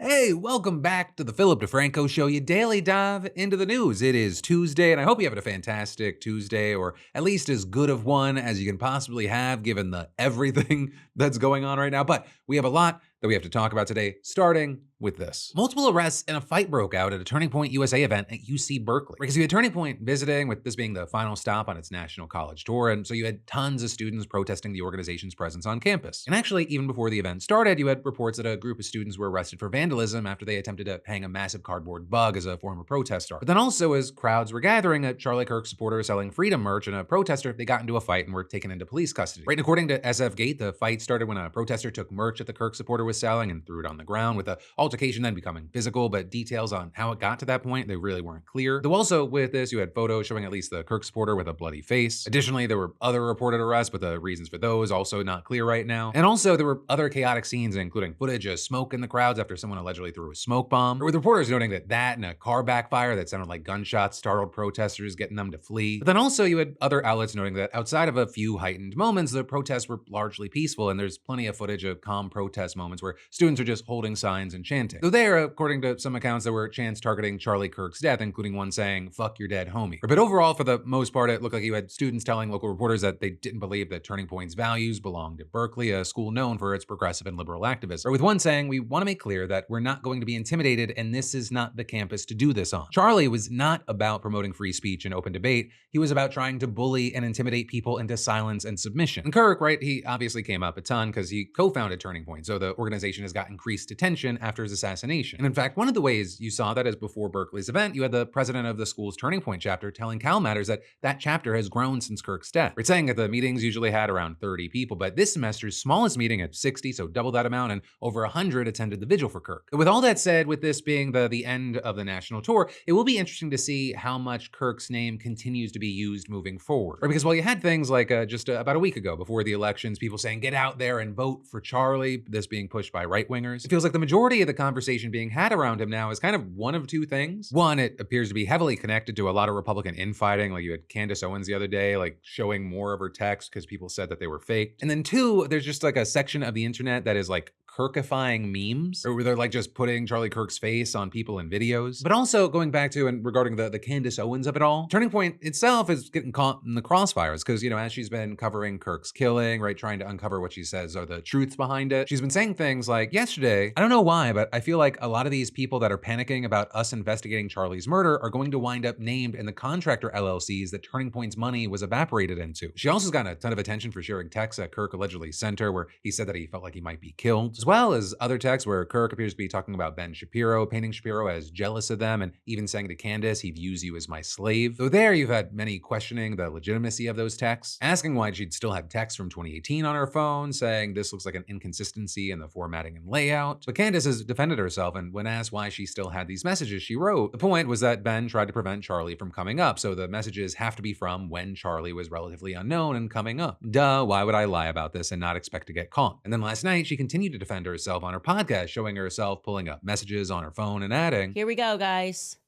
Hey, welcome back to the Philip DeFranco Show, your daily dive into the news. It is Tuesday, and I hope you're having a fantastic Tuesday, or at least as good of one as you can possibly have, given the everything that's going on right now. But we have a lot that we have to talk about today, starting with this. Multiple arrests and a fight broke out at a Turning Point USA event at UC Berkeley. Because you had Turning Point visiting, with this being the final stop on its national college tour, and so you had tons of students protesting the organization's presence on campus. And actually, even before the event started, you had reports that a group of students were arrested for vandalism after they attempted to hang a massive cardboard bug as a form of protest art. But then also, as crowds were gathering, a Charlie Kirk supporter selling freedom merch and a protester, they got into a fight and were taken into police custody. Right, and according to SF Gate, the fight started when a protester took merch that the Kirk supporter was selling and threw it on the ground, with the altercation then becoming physical, but details on how it got to that point, they really weren't clear. Though also with this, you had photos showing at least the Kirk supporter with a bloody face. Additionally, there were other reported arrests, but the reasons for those also not clear right now. And also there were other chaotic scenes, including footage of smoke in the crowds after someone allegedly threw a smoke bomb, with reporters noting that and a car backfire that sounded like gunshots startled protesters, getting them to flee. But then also you had other outlets noting that outside of a few heightened moments, the protests were largely peaceful, and there's plenty of footage of calm protest moments where students are just holding signs and chanting. Though there, according to some accounts, there were chants targeting Charlie Kirk's death, including one saying, "Fuck your dead homie." But overall, for the most part, it looked like you had students telling local reporters that they didn't believe that Turning Point's values belonged to Berkeley, a school known for its progressive and liberal activism. Or with one saying, "We want to make clear that we're not going to be intimidated, and this is not the campus to do this on." Charlie was not about promoting free speech and open debate. He was about trying to bully and intimidate people into silence and submission. And Kirk, right, he obviously came up a ton because he co-founded Turning Point, so the organization has got increased attention after his assassination. And in fact, one of the ways you saw that is before Berkeley's event, you had the president of the school's Turning Point chapter telling Cal Matters that that chapter has grown since Kirk's death. We're saying that the meetings usually had around 30 people, but this semester's smallest meeting at 60, so double that amount, and over 100 attended the vigil for Kirk. With all that said, with this being the end of the national tour, it will be interesting to see how much Kirk's name continues to be used moving forward. Right, because while you had things like just about a week ago before the elections, people saying get out there and vote for Charlie, this being pushed by right-wingers, it feels like the majority of the conversation being had around him now is kind of one of two things. One, it appears to be heavily connected to a lot of Republican infighting, like you had Candace Owens the other day, like showing more of her texts because people said that they were faked. And then two, there's just like a section of the internet that is like Kirkifying memes, or where they're like just putting Charlie Kirk's face on people in videos. But also going back to and regarding the Candace Owens of it all, Turning Point itself is getting caught in the crossfires because, you know, as she's been covering Kirk's killing, right, trying to uncover what she says are the truths behind it, she's been saying things like, yesterday, I don't know why, but I feel like a lot of these people that are panicking about us investigating Charlie's murder are going to wind up named in the contractor LLCs that Turning Point's money was evaporated into. She also has gotten a ton of attention for sharing texts that Kirk allegedly sent her where he said that he felt like he might be killed, as well as other texts where Kirk appears to be talking about Ben Shapiro, painting Shapiro as jealous of them, and even saying to Candace, he views you as my slave. Though there, you've had many questioning the legitimacy of those texts, asking why she'd still have texts from 2018 on her phone, saying this looks like an inconsistency in the formatting and layout. But Candace has defended herself, and when asked why she still had these messages, she wrote, the point was that Ben tried to prevent Charlie from coming up, so the messages have to be from when Charlie was relatively unknown and coming up. Duh, why would I lie about this and not expect to get caught? And then last night, she continued to defend herself on her podcast, showing herself pulling up messages on her phone and adding, here we go, guys.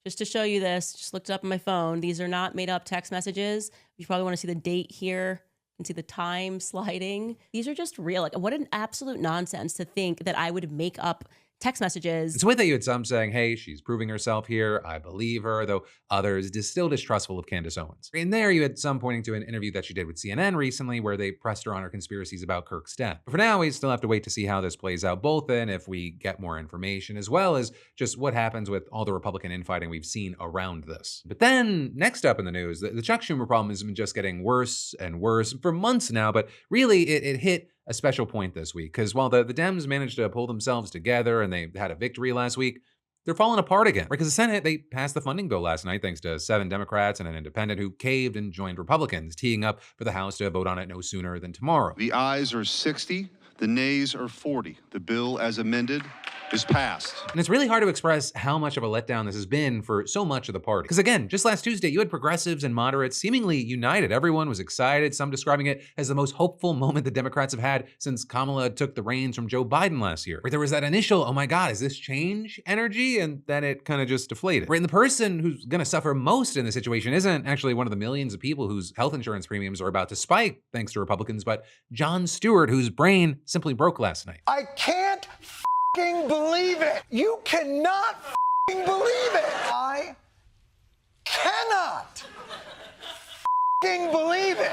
Just to show you this, just looked it up on my phone. These are not made up text messages. You probably want to see the date here. You can see the time sliding. These are just real. Like, what an absolute nonsense to think that I would make up text messages. It's with that you had some saying, hey, she's proving herself here, I believe her, though others still distrustful of Candace Owens. In there, you had some pointing to an interview that she did with CNN recently where they pressed her on her conspiracies about Kirk's death. But for now, we still have to wait to see how this plays out, both in if we get more information, as well as just what happens with all the Republican infighting we've seen around this. But then, next up in the news, the Chuck Schumer problem has been just getting worse and worse for months now, but really it hit a special point this week, because while the Dems managed to pull themselves together and they had a victory last week, they're falling apart again. Because the Senate, they passed the funding bill last night thanks to 7 Democrats and an independent who caved and joined Republicans, teeing up for the House to vote on it no sooner than tomorrow. The ayes are 60, the nays are 40. The bill as amended is passed. And it's really hard to express how much of a letdown this has been for so much of the party. Because again, just last Tuesday, you had progressives and moderates seemingly united. Everyone was excited, some describing it as the most hopeful moment the Democrats have had since Kamala took the reins from Joe Biden last year. Right, there was that initial, oh my God, is this change energy? And then it kind of just deflated. Right, and the person who's gonna suffer most in this situation isn't actually one of the millions of people whose health insurance premiums are about to spike thanks to Republicans, but Jon Stewart, whose brain simply broke last night. I can't believe it. You cannot believe it. I cannot believe it.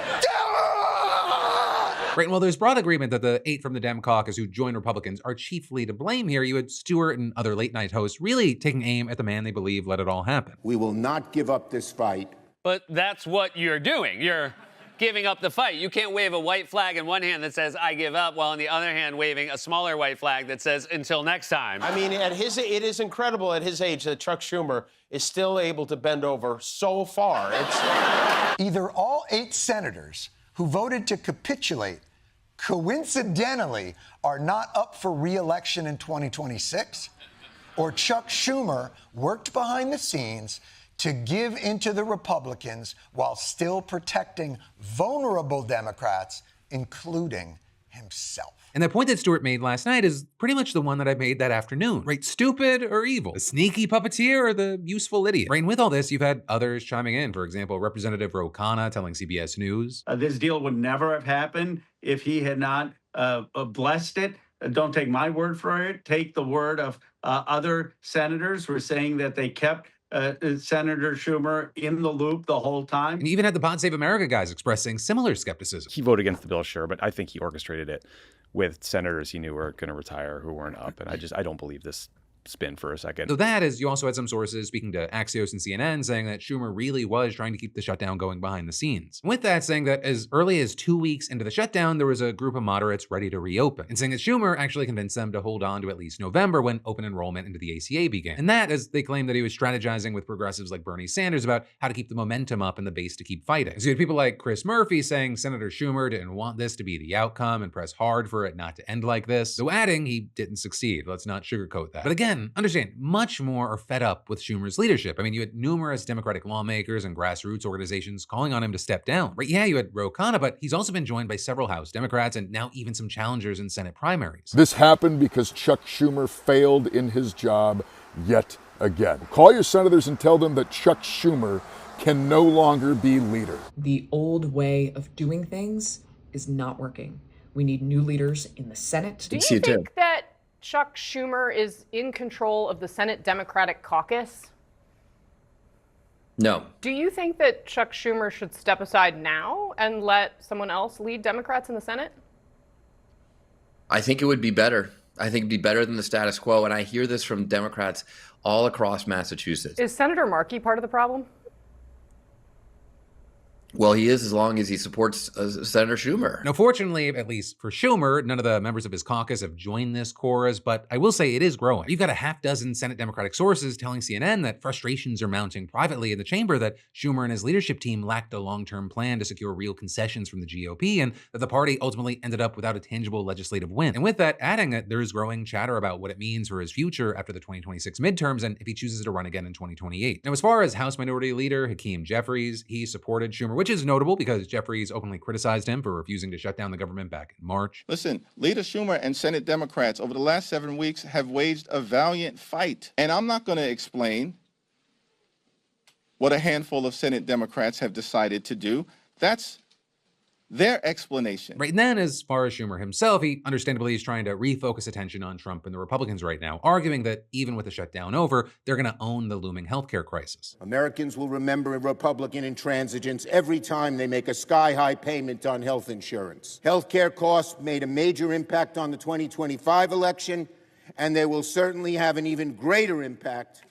Right, and while there's broad agreement that the 8 from the Dem caucus who joined Republicans are chiefly to blame here, you had Stewart and other late-night hosts really taking aim at the man they believe let it all happen. We will not give up this fight. But that's what you're doing. You're giving up the fight. You can't wave a white flag in one hand that says, I give up, while in the other hand waving a smaller white flag that says, until next time. I mean, it is incredible at his age that Chuck Schumer is still able to bend over so far. Either all 8 senators who voted to capitulate coincidentally are not up for re-election in 2026, or Chuck Schumer worked behind the scenes to give into the Republicans while still protecting vulnerable Democrats, including himself. And the point that Stewart made last night is pretty much the one that I made that afternoon, right? Stupid or evil? The sneaky puppeteer or the useful idiot? Right, and with all this, you've had others chiming in. For example, Representative Ro Khanna telling CBS News. This deal would never have happened if he had not blessed it. Don't take my word for it. Take the word of other senators who are saying that they kept Senator Schumer in the loop the whole time. And even had the Pod Save America guys expressing similar skepticism. He voted against the bill, sure, but I think he orchestrated it with senators he knew were going to retire who weren't up. And I don't believe this spin for a second. So that is, you also had some sources speaking to Axios and CNN saying that Schumer really was trying to keep the shutdown going behind the scenes. With that, saying that as early as 2 weeks into the shutdown, there was a group of moderates ready to reopen, and saying that Schumer actually convinced them to hold on to at least November when open enrollment into the ACA began. And that, as they claimed that he was strategizing with progressives like Bernie Sanders about how to keep the momentum up and the base to keep fighting. So you had people like Chris Murphy saying Senator Schumer didn't want this to be the outcome and press hard for it not to end like this, though adding he didn't succeed. Let's not sugarcoat that. But again, understand, much more are fed up with Schumer's leadership. I mean, you had numerous Democratic lawmakers and grassroots organizations calling on him to step down. Right? Yeah, you had Ro Khanna, but he's also been joined by several House Democrats and now even some challengers in Senate primaries. This happened because Chuck Schumer failed in his job yet again. Call your senators and tell them that Chuck Schumer can no longer be leader. The old way of doing things is not working. We need new leaders in the Senate. Do you think that Chuck Schumer is in control of the Senate Democratic caucus? No. Do you think that Chuck Schumer should step aside now and let someone else lead Democrats in the Senate? I think it would be better. I think it'd be better than the status quo. And I hear this from Democrats all across Massachusetts. Is Senator Markey part of the problem? Well, he is, as long as he supports Senator Schumer. Now, fortunately, at least for Schumer, none of the members of his caucus have joined this chorus, but I will say it is growing. You've got a half dozen Senate Democratic sources telling CNN that frustrations are mounting privately in the chamber that Schumer and his leadership team lacked a long-term plan to secure real concessions from the GOP, and that the party ultimately ended up without a tangible legislative win. And with that, adding that there is growing chatter about what it means for his future after the 2026 midterms and if he chooses to run again in 2028. Now, as far as House Minority Leader Hakeem Jeffries, he supported Schumer, which is notable because Jeffries openly criticized him for refusing to shut down the government back in March. Listen, Leader Schumer and Senate Democrats over the last 7 weeks have waged a valiant fight. And I'm not going to explain what a handful of Senate Democrats have decided to do. That's their explanation. Right, and then as far as Schumer himself, he understandably is trying to refocus attention on Trump and the Republicans right now, arguing that even with the shutdown over, they're going to own the looming healthcare crisis. Americans will remember Republican intransigence every time they make a sky-high payment on health insurance. Healthcare costs made a major impact on the 2025 election, and they will certainly have an even greater impact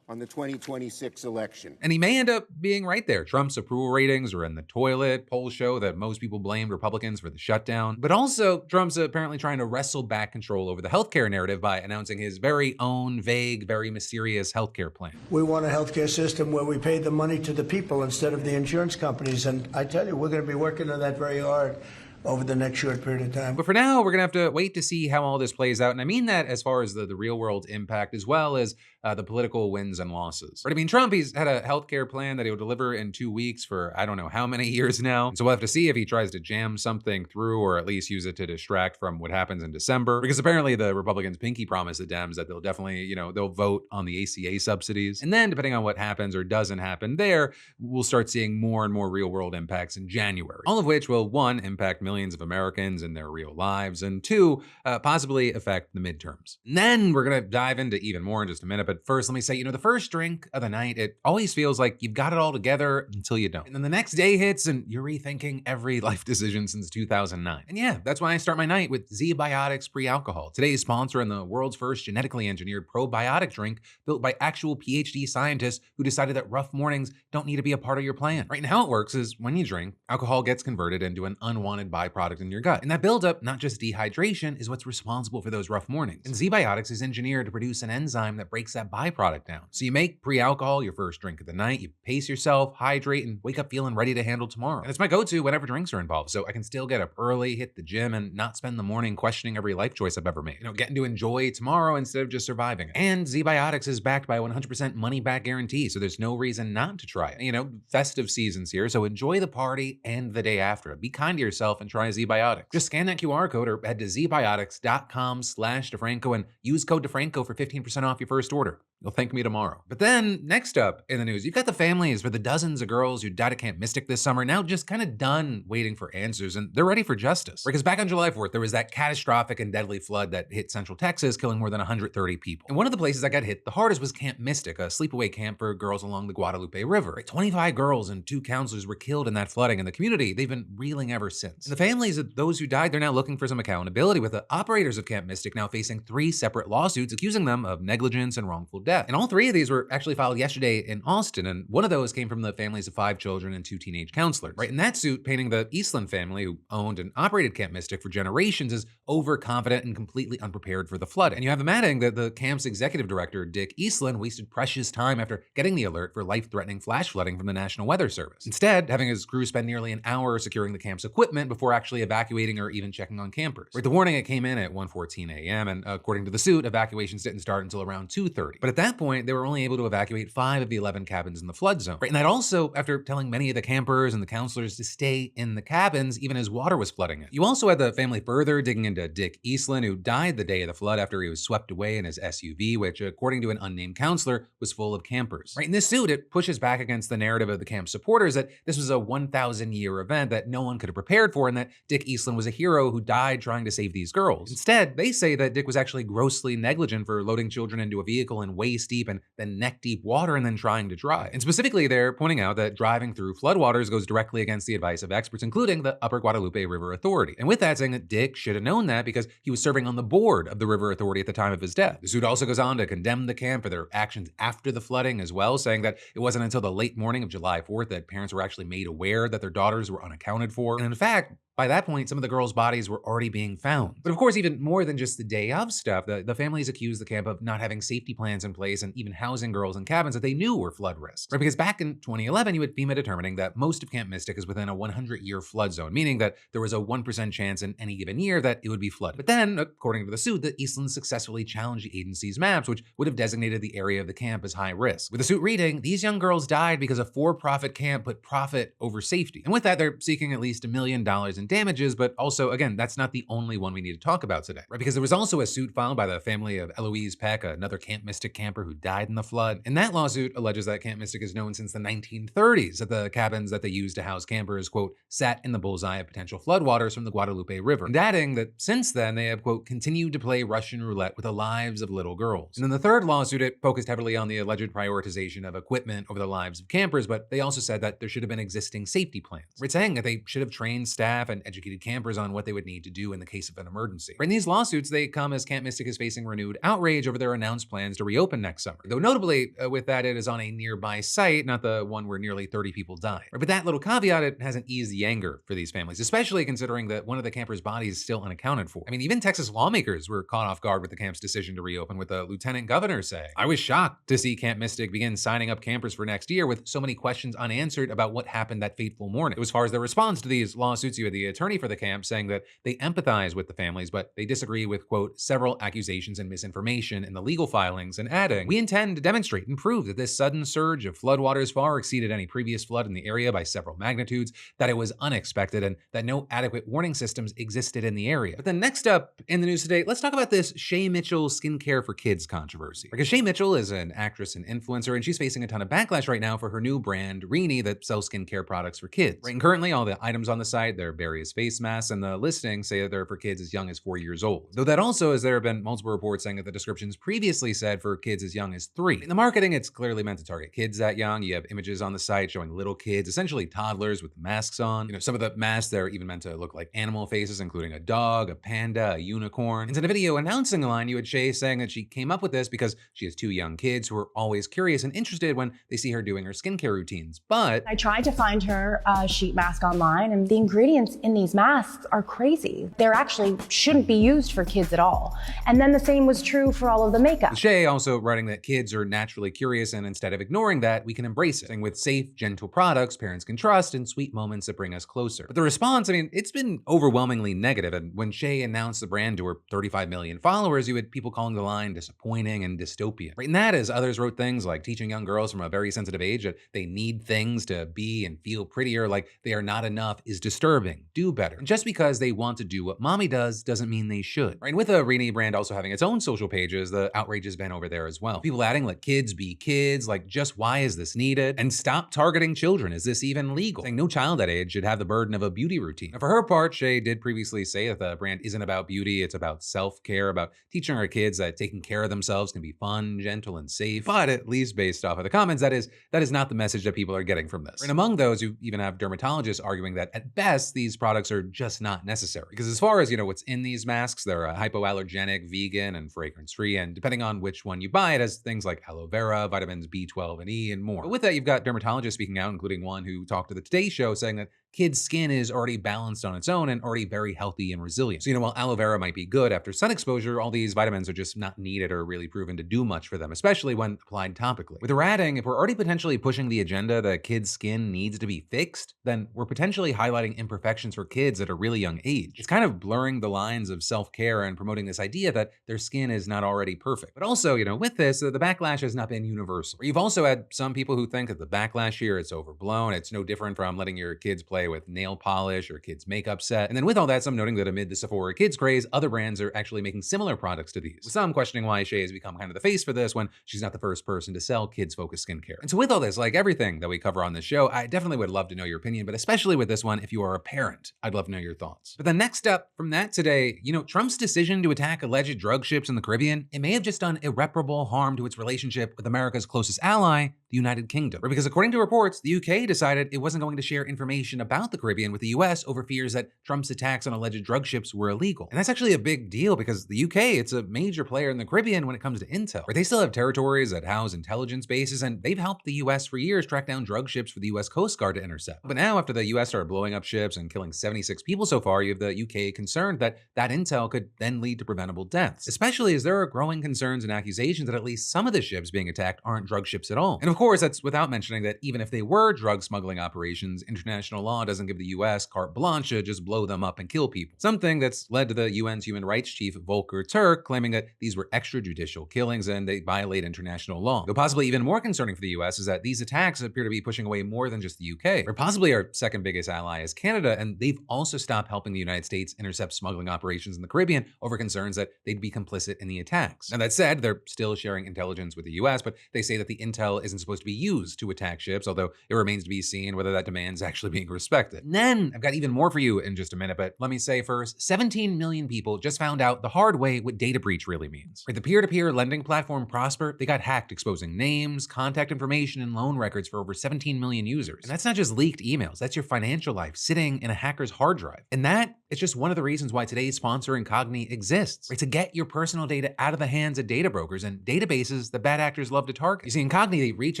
on the 2026 election. And he may end up being right there. Trump's approval ratings are in the toilet. Polls show that most people blamed Republicans for the shutdown. But also, Trump's apparently trying to wrestle back control over the healthcare narrative by announcing his very own vague, very mysterious healthcare plan. We want a healthcare system where we pay the money to the people instead of the insurance companies. And I tell you, we're going to be working on that very hard over the next short period of time. But for now, we're going to have to wait to see how all this plays out. And I mean that as far as the real world impact, as well as the political wins and losses. Right? I mean, Trump, he's had a healthcare plan that he'll deliver in 2 weeks for I don't know how many years now. And so we'll have to see if he tries to jam something through or at least use it to distract from what happens in December. Because apparently the Republicans pinky promise the Dems that they'll definitely, they'll vote on the ACA subsidies. And then depending on what happens or doesn't happen there, we'll start seeing more and more real world impacts in January. All of which will, one, impact millions millions of Americans in their real lives, and 2, possibly affect the midterms. And then we're going to dive into even more in just a minute, but first let me say, the first drink of the night, it always feels like you've got it all together until you don't. And then the next day hits and you're rethinking every life decision since 2009. And yeah, that's why I start my night with ZBiotics pre-alcohol, today's sponsor and the world's first genetically engineered probiotic drink built by actual PhD scientists who decided that rough mornings don't need to be a part of your plan. Right, and how it works is when you drink, alcohol gets converted into an unwanted byproduct in your gut. And that buildup, not just dehydration, is what's responsible for those rough mornings. And ZBiotics is engineered to produce an enzyme that breaks that byproduct down. So you make pre-alcohol your first drink of the night, you pace yourself, hydrate, and wake up feeling ready to handle tomorrow. And it's my go-to whenever drinks are involved, so I can still get up early, hit the gym, and not spend the morning questioning every life choice I've ever made. Getting to enjoy tomorrow instead of just surviving it. And ZBiotics is backed by a 100% money-back guarantee, so there's no reason not to try it. Festive season's here, so enjoy the party and the day after. Be kind to yourself and try ZBiotics. Just scan that QR code or head to zbiotics.com/DeFranco and use code DeFranco for 15% off your first order. You'll thank me tomorrow. But then, next up in the news, you've got the families for the dozens of girls who died at Camp Mystic this summer now just kind of done waiting for answers, and they're ready for justice. Because back on July 4th, there was that catastrophic and deadly flood that hit Central Texas, killing more than 130 people. And one of the places that got hit the hardest was Camp Mystic, a sleepaway camp for girls along the Guadalupe River. 25 girls and 2 counselors were killed in that flooding, and the community, they've been reeling ever since. And the families of those who died, they're now looking for some accountability, with the operators of Camp Mystic now facing 3 separate lawsuits accusing them of negligence and wrongful death. And all 3 of these were actually filed yesterday in Austin, and one of those came from the families of 5 children and 2 teenage counselors. Right, in that suit, painting the Eastland family, who owned and operated Camp Mystic for generations, as overconfident and completely unprepared for the flood. And you have them adding that the camp's executive director, Dick Eastland, wasted precious time after getting the alert for life-threatening flash flooding from the National Weather Service, instead having his crew spend nearly an hour securing the camp's equipment before actually evacuating or even checking on campers. Right, the warning, it came in at 1:14 a.m., and according to the suit, evacuations didn't start until around 2:30. But at that point, they were only able to evacuate 5 of the 11 cabins in the flood zone. Right, and that also after telling many of the campers and the counselors to stay in the cabins even as water was flooding it. You also had the family further digging into Dick Eastland, who died the day of the flood after he was swept away in his SUV, which, according to an unnamed counselor, was full of campers. Right, in this suit, it pushes back against the narrative of the camp supporters that this was a 1,000-year event that no one could have prepared for, and that Dick Eastland was a hero who died trying to save these girls. Instead, they say that Dick was actually grossly negligent for loading children into a vehicle in waist-deep and then neck-deep water and then trying to drive. And specifically, they're pointing out that driving through floodwaters goes directly against the advice of experts, including the Upper Guadalupe River Authority. And with that, saying that Dick should have known that because he was serving on the board of the River Authority at the time of his death. The suit also goes on to condemn the camp for their actions after the flooding as well, saying that it wasn't until the late morning of July 4th that parents were actually made aware that their daughters were unaccounted for. And in fact, by that point, some of the girls' bodies were already being found. But of course, even more than just the day of stuff, the families accused the camp of not having safety plans in place and even housing girls in cabins that they knew were flood risks. Right? Because back in 2011, you had FEMA determining that most of Camp Mystic is within a 100-year flood zone, meaning that there was a 1% chance in any given year that it would be flooded. But then, according to the suit, the Eastland successfully challenged the agency's maps, which would have designated the area of the camp as high risk. With the suit reading, these young girls died because a for-profit camp put profit over safety. And with that, they're seeking at least $1 million in damages, but also, again, that's not the only one we need to talk about today, right? Because there was also a suit filed by the family of Eloise Peck, another Camp Mystic camper who died in the flood. And that lawsuit alleges that Camp Mystic is known since the 1930s, that the cabins that they used to house campers, quote, sat in the bullseye of potential floodwaters from the Guadalupe River. And adding that since then, they have, quote, continued to play Russian roulette with the lives of little girls. And in the third lawsuit, it focused heavily on the alleged prioritization of equipment over the lives of campers, but they also said that there should have been existing safety plans. Right, saying that they should have trained staff and educated campers on what they would need to do in the case of an emergency. In these lawsuits, they come as Camp Mystic is facing renewed outrage over their announced plans to reopen next summer. Though notably, with that, it is on a nearby site, not the one where nearly 30 people died. But that little caveat, it hasn't eased the anger for these families, especially considering that one of the campers' bodies is still unaccounted for. I mean, even Texas lawmakers were caught off guard with the camp's decision to reopen, with the lieutenant governor saying, "I was shocked to see Camp Mystic begin signing up campers for next year with so many questions unanswered about what happened that fateful morning." As far as their response to these lawsuits, you had the attorney for the camp saying that they empathize with the families, but they disagree with, quote, several accusations and misinformation in the legal filings, and adding, "We intend to demonstrate and prove that this sudden surge of floodwaters far exceeded any previous flood in the area by several magnitudes, that it was unexpected, and that no adequate warning systems existed in the area." But then next up in the news today, let's talk about this Shay Mitchell skincare for kids controversy. Because Shay Mitchell is an actress and influencer, and she's facing a ton of backlash right now for her new brand, Rini, that sells skincare products for kids. Right, and currently all the items on the site, they're very various face masks, and the listings say that they're for kids as young as 4 years old. Though that also, as there have been multiple reports saying that the descriptions previously said for kids as young as 3. In the marketing, it's clearly meant to target kids that young. You have images on the site showing little kids, essentially toddlers with masks on. You know, some of the masks there are even meant to look like animal faces, including a dog, a panda, a unicorn. And in a video announcing the line, you had Shay saying that she came up with this because she has 2 young kids who are always curious and interested when they see her doing her skincare routines. But I tried to find her a sheet mask online, and the ingredients in these masks are crazy. They're actually shouldn't be used for kids at all. And then the same was true for all of the makeup. Shay also writing that kids are naturally curious, and instead of ignoring that, we can embrace it. And with safe, gentle products parents can trust and sweet moments that bring us closer. But the response, I mean, it's been overwhelmingly negative. And when Shay announced the brand to her 35 million followers, you had people calling the line disappointing and dystopian. Right? And that is, others wrote things like teaching young girls from a very sensitive age that they need things to be and feel prettier, like they are not enough, is disturbing. Do better. And just because they want to do what mommy does doesn't mean they should. Right? And with the Rini brand also having its own social pages, the outrage has been over there as well. People adding like kids be kids, like just why is this needed? And stop targeting children. Is this even legal? Saying no child that age should have the burden of a beauty routine. Now, for her part, Shay did previously say that the brand isn't about beauty, it's about self-care, about teaching our kids that taking care of themselves can be fun, gentle, and safe. But at least based off of the comments, that is not the message that people are getting from this. And among those, you even have dermatologists arguing that at best, these products are just not necessary. Because as far as, you know, what's in these masks, they're hypoallergenic, vegan, and fragrance-free. And depending on which one you buy, it has things like aloe vera, vitamins B12 and E, and more. But with that, you've got dermatologists speaking out, including one who talked to the Today Show saying that kids' skin is already balanced on its own and already very healthy and resilient. So, you know, while aloe vera might be good after sun exposure, all these vitamins are just not needed or really proven to do much for them, especially when applied topically. With her adding, if we're already potentially pushing the agenda that kids' skin needs to be fixed, then we're potentially highlighting imperfections for kids at a really young age. It's kind of blurring the lines of self-care and promoting this idea that their skin is not already perfect. But also, you know, with this, the backlash has not been universal. You've also had some people who think that the backlash here is overblown. It's no different from letting your kids play with nail polish or kids' makeup set. And then with all that, some noting that amid the Sephora kids craze, other brands are actually making similar products to these. With some questioning why Shay has become kind of the face for this when she's not the first person to sell kids-focused skincare. And so with all this, like everything that we cover on this show, I definitely would love to know your opinion, but especially with this one, if you are a parent, I'd love to know your thoughts. But the next step from that today, you know, Trump's decision to attack alleged drug ships in the Caribbean, it may have just done irreparable harm to its relationship with America's closest ally, the United Kingdom. Because according to reports, the UK decided it wasn't going to share information about the Caribbean with the US over fears that Trump's attacks on alleged drug ships were illegal. And that's actually a big deal because the UK, it's a major player in the Caribbean when it comes to intel. They still have territories that house intelligence bases, and they've helped the US for years track down drug ships for the US Coast Guard to intercept. But now, after the US started blowing up ships and killing 76 people so far, you have the UK concerned that that intel could then lead to preventable deaths, especially as there are growing concerns and accusations that at least some of the ships being attacked aren't drug ships at all. And of course, that's without mentioning that even if they were drug smuggling operations, international law doesn't give the US carte blanche to just blow them up and kill people. Something that's led to the UN's human rights chief, Volker Turk, claiming that these were extrajudicial killings and they violate international law. Though possibly even more concerning for the US is that these attacks appear to be pushing away more than just the UK, or possibly our second biggest ally is Canada, and they've also stopped helping the United States intercept smuggling operations in the Caribbean over concerns that they'd be complicit in the attacks. Now that said, they're still sharing intelligence with the US, but they say that the intel isn't supposed to be used to attack ships, although it remains to be seen whether that demand is actually being respected. And then I've got even more for you in just a minute, but let me say first, 17 million people just found out the hard way what data breach really means. With the peer-to-peer lending platform Prosper, they got hacked, exposing names, contact information, and loan records for over 17 million users. And that's not just leaked emails, that's your financial life sitting in a hacker's hard drive. And that is just one of the reasons why today's sponsor Incogni exists, right? To get your personal data out of the hands of data brokers and databases that bad actors love to target. You see, Incogni, they reach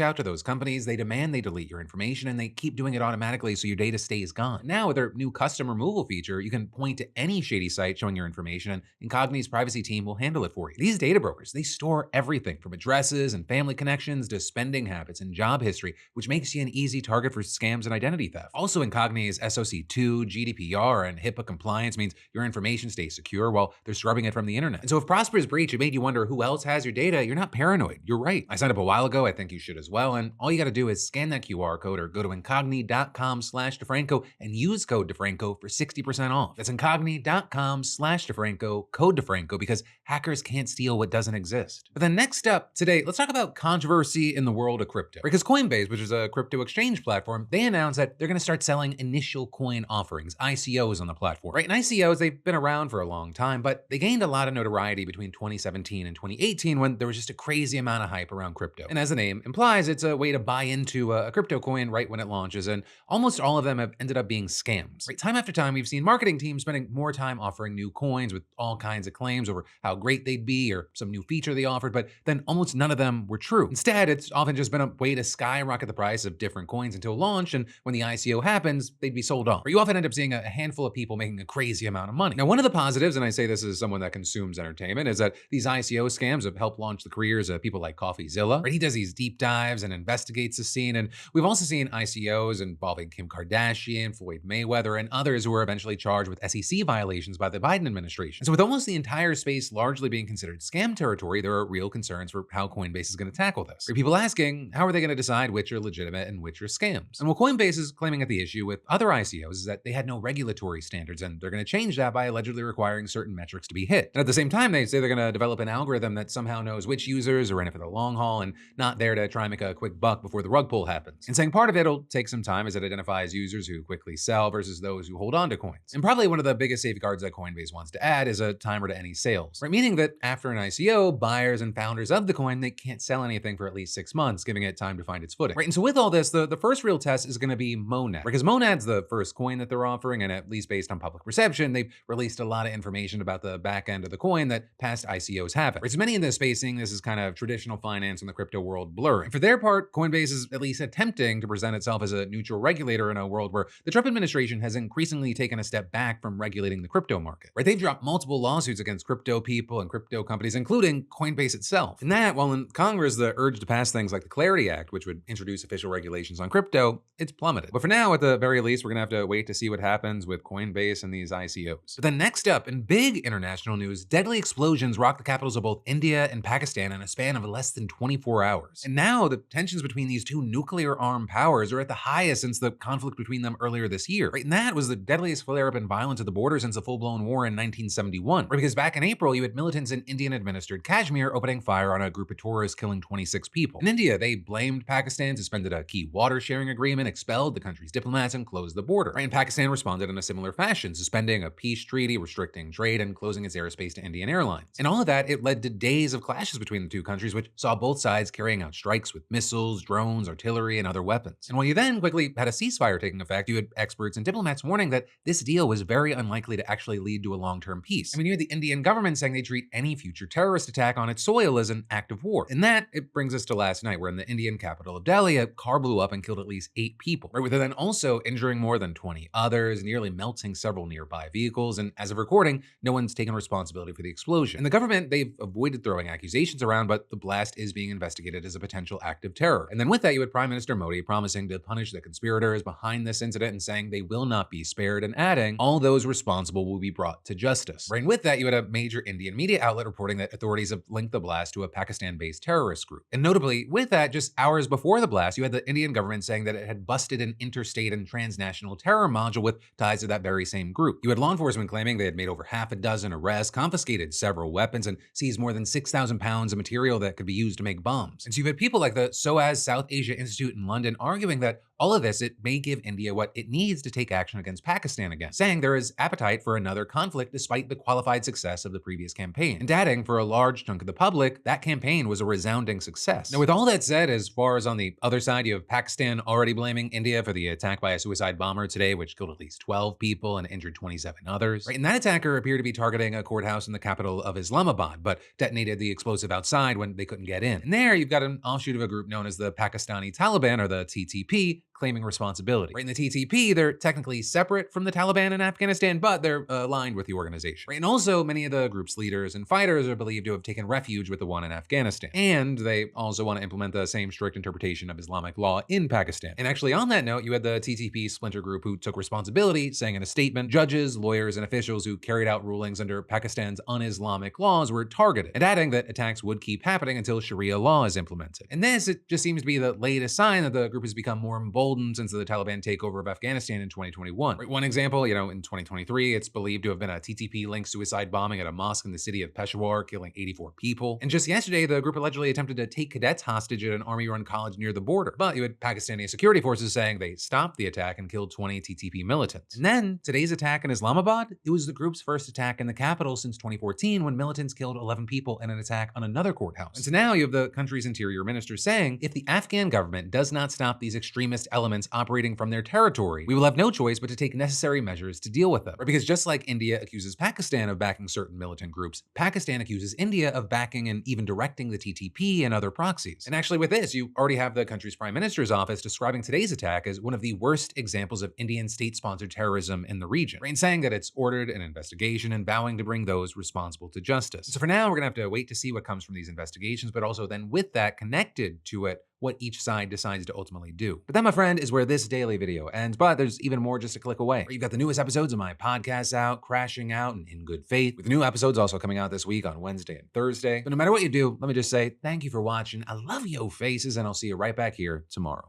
out to those companies, they demand they delete your information, and they keep doing it automatically so your data stays gone. Now, with their new custom removal feature, you can point to any shady site showing your information, and Incogni's privacy team will handle it for you. These data brokers, they store everything from addresses and family connections to spending habits and job history, which makes you an easy target for scams and identity theft. Also, Incogni's SOC2, GDPR, and HIPAA compliance means your information stays secure while they're scrubbing it from the internet. And so if Prosper's breach, it made you wonder who else has your data, you're not paranoid. You're right. I signed up a while ago. I think you should as well. well, and all you gotta do is scan that QR code or go to incogni.com/DeFranco and use code DeFranco for 60% off. That's incogni.com/DeFranco, code DeFranco, because hackers can't steal what doesn't exist. But then next up today, let's talk about controversy in the world of crypto. Because Coinbase, which is a crypto exchange platform, they announced that they're gonna start selling initial coin offerings, ICOs, on the platform, right? And ICOs, they've been around for a long time, but they gained a lot of notoriety between 2017 and 2018 when there was just a crazy amount of hype around crypto. And as the name implies, it's a way to buy into a crypto coin right when it launches, and almost all of them have ended up being scams. Right? Time after time, we've seen marketing teams spending more time offering new coins with all kinds of claims over how great they'd be or some new feature they offered, but then almost none of them were true. Instead, it's often just been a way to skyrocket the price of different coins until launch, and when the ICO happens, they'd be sold off. Or you often end up seeing a handful of people making a crazy amount of money. Now, one of the positives, and I say this as someone that consumes entertainment, is that these ICO scams have helped launch the careers of people like CoffeeZilla. Right? He does these deep dives and investigates the scene, and we've also seen ICOs involving Kim Kardashian, Floyd Mayweather, and others who were eventually charged with SEC violations by the Biden administration. So with almost the entire space largely being considered scam territory, there are real concerns for how Coinbase is going to tackle this. Right? People asking, how are they going to decide which are legitimate and which are scams? And what Coinbase is claiming at the issue with other ICOs is that they had no regulatory standards, and they're going to change that by allegedly requiring certain metrics to be hit. And at the same time, they say they're going to develop an algorithm that somehow knows which users are in it for the long haul and not there to try and make a quick buck before the rug pull happens. And saying part of it'll take some time as it identifies users who quickly sell versus those who hold on to coins. And probably one of the biggest safeguards that Coinbase wants to add is a timer to any sales, right? Meaning that after an ICO, buyers and founders of the coin, they can't sell anything for at least 6 months, giving it time to find its footing. Right? And so with all this, the first real test is going to be Monad, because Monad's the first coin that they're offering, and at least based on public perception, they've released a lot of information about the back end of the coin that past ICOs haven't. Right? So many in this space seeing this as kind of traditional finance in the crypto world blurring. For their part, Coinbase is at least attempting to present itself as a neutral regulator in a world where the Trump administration has increasingly taken a step back from regulating the crypto market. Right? They've dropped multiple lawsuits against crypto people and crypto companies, including Coinbase itself. And that, while in Congress the urge to pass things like the Clarity Act, which would introduce official regulations on crypto, it's plummeted. But for now, at the very least, we're gonna have to wait to see what happens with Coinbase and these ICOs. But then next up, in big international news, deadly explosions rocked the capitals of both India and Pakistan in a span of less than 24 hours. And now the tensions between these two nuclear-armed powers are at the highest since the conflict between them earlier this year. Right? And that was the deadliest flare-up in violence at the border since a full-blown war in 1971. Right? Because back in April, you had militants in Indian-administered Kashmir opening fire on a group of tourists, killing 26 people. In India, they blamed Pakistan, suspended a key water-sharing agreement, expelled the country's diplomats, and closed the border. Right? And Pakistan responded in a similar fashion, suspending a peace treaty, restricting trade, and closing its airspace to Indian airlines. And all of that, it led to days of clashes between the two countries, which saw both sides carrying out strikes with missiles, drones, artillery, and other weapons. And while you then quickly had a ceasefire taking effect, you had experts and diplomats warning that this deal was very unlikely to actually lead to a long-term peace. I mean, you had the Indian government saying they treat any future terrorist attack on its soil as an act of war. And that, it brings us to last night, where in the Indian capital of Delhi, a car blew up and killed at least 8 people, right? With it then also injuring more than 20 others, nearly melting several nearby vehicles. And as of recording, no one's taken responsibility for the explosion. And the government, they've avoided throwing accusations around, but the blast is being investigated as a potential act of terror. And then with that, you had Prime Minister Modi promising to punish the conspirators behind this incident and saying they will not be spared, and adding all those responsible will be brought to justice. Right? And with that, you had a major Indian media outlet reporting that authorities have linked the blast to a Pakistan-based terrorist group. And notably, with that, just hours before the blast, you had the Indian government saying that it had busted an interstate and transnational terror module with ties to that very same group. You had law enforcement claiming they had made over half a dozen arrests, confiscated several weapons, and seized more than 6,000 pounds of material that could be used to make bombs. And so you had people like the SOAS South Asia Institute in London arguing that all of this, it may give India what it needs to take action against Pakistan again, saying there is appetite for another conflict despite the qualified success of the previous campaign. And adding, for a large chunk of the public, that campaign was a resounding success. Now, with all that said, as far as on the other side, you have Pakistan already blaming India for the attack by a suicide bomber today, which killed at least 12 people and injured 27 others. Right? And that attacker appeared to be targeting a courthouse in the capital of Islamabad, but detonated the explosive outside when they couldn't get in. And there, you've got an offshoot of a group known as the Pakistani Taliban, or the TTP, claiming responsibility. Right, in the TTP, they're technically separate from the Taliban in Afghanistan, but they're aligned with the organization. Right, and also many of the group's leaders and fighters are believed to have taken refuge with the one in Afghanistan. And they also want to implement the same strict interpretation of Islamic law in Pakistan. And actually on that note, you had the TTP splinter group who took responsibility, saying in a statement, judges, lawyers, and officials who carried out rulings under Pakistan's un-Islamic laws were targeted, and adding that attacks would keep happening until Sharia law is implemented. And this, it just seems to be the latest sign that the group has become more emboldened since the Taliban takeover of Afghanistan in 2021. Right, one example, in 2023, it's believed to have been a TTP-linked suicide bombing at a mosque in the city of Peshawar, killing 84 people. And just yesterday, the group allegedly attempted to take cadets hostage at an army-run college near the border. But you had Pakistani security forces saying they stopped the attack and killed 20 TTP militants. And then, today's attack in Islamabad, it was the group's first attack in the capital since 2014 when militants killed 11 people in an attack on another courthouse. And so now you have the country's interior minister saying, if the Afghan government does not stop these extremist elements operating from their territory, we will have no choice but to take necessary measures to deal with them. Right? Because just like India accuses Pakistan of backing certain militant groups, Pakistan accuses India of backing and even directing the TTP and other proxies. And actually with this, you already have the country's prime minister's office describing today's attack as one of the worst examples of Indian state-sponsored terrorism in the region, right? And saying that it's ordered an investigation and vowing to bring those responsible to justice. So for now, we're gonna have to wait to see what comes from these investigations, but also then with that, connected to it, what each side decides to ultimately do. But that, my friend, is where this daily video ends, but there's even more just a click away. You've got the newest episodes of my podcasts out, Crashing Out and In Good Faith, with the new episodes also coming out this week on Wednesday and Thursday. But no matter what you do, let me just say thank you for watching. I love yo faces, and I'll see you right back here tomorrow.